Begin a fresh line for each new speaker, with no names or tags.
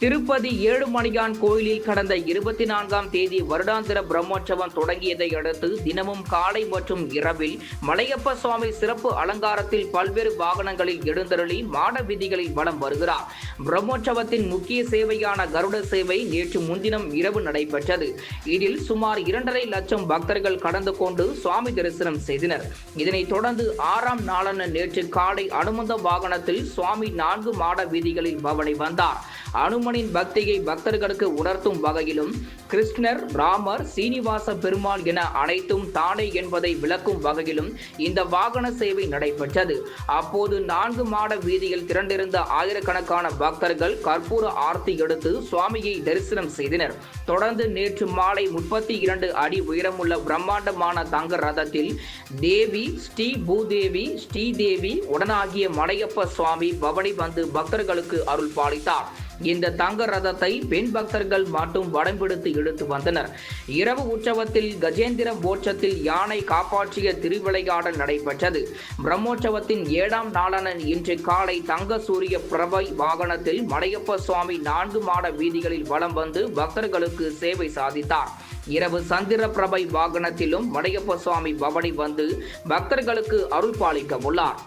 திருப்பதி ஏழுமலையான் கோயிலில் கடந்த 24ஆம் தேதி வருடாந்திர பிரம்மோற்சவம் தொடங்கியதை அடுத்து தினமும் காலை மற்றும் இரவில் மலையப்ப சுவாமி சிறப்பு அலங்காரத்தில் பல்வேறு வாகனங்களில் எழுந்தருளி மாட வீதிகளில் வலம் வருகிறார். பிரம்மோற்சவத்தின் முக்கிய சேவையான கருட சேவை நேற்று முன்தினம் இரவு நடைபெற்றது. இதில் சுமார் 2.5 லட்சம் பக்தர்கள் கலந்து கொண்டு சுவாமி தரிசனம் செய்தனர். இதனைத் தொடர்ந்து 6ஆம் நாளான நேற்று காலை அனுமந்த வாகனத்தில் சுவாமி 4 மாட வீதிகளில் பவனி வந்தார். அனுமனின் பக்தியை பக்தர்களுக்கு உணர்த்தும் வகையிலும் கிருஷ்ணர், ராமர், சீனிவாச பெருமாள் என அனைத்தும் தானே என்பதை விளக்கும் வகையிலும் இந்த வாகன சேவை நடைபெற்றது. அப்போது 4 மாட வீதியில் திரண்டிருந்த ஆயிரக்கணக்கான பக்தர்கள் கற்பூர ஆர்த்தி எடுத்து சுவாமியை தரிசனம் செய்தனர். தொடர்ந்து நேற்று மாலை 32 அடி உயரமுள்ள பிரம்மாண்டமான தங்க ரதத்தில் தேவி, ஸ்ரீ பூதேவி, ஸ்ரீதேவி உடனாகிய மலையப்ப சுவாமி பவனி வந்து பக்தர்களுக்கு அருள் பாலித்தார். இந்த தங்க ரதத்தை பெண் பக்தர்கள் மட்டும் வடம்பிடித்து இழுத்து வந்தனர். இரவு உற்சவத்தில் கஜேந்திர மோட்சத்தில் யானை காப்பாற்றிய திருவிளையாடல் நடைபெற்றது. பிரம்மோற்சவத்தின் 7ஆம் நாளான இன்று காலை தங்க சூரிய பிரபை வாகனத்தில் மலையப்ப சுவாமி 4 மாட வீதிகளில் வலம் வந்து பக்தர்களுக்கு சேவை சாதித்தார். இரவு சந்திர பிரபை வாகனத்திலும் மலையப்ப சுவாமி பவனி வந்து பக்தர்களுக்கு அருள் பாலிக்க உள்ளார்.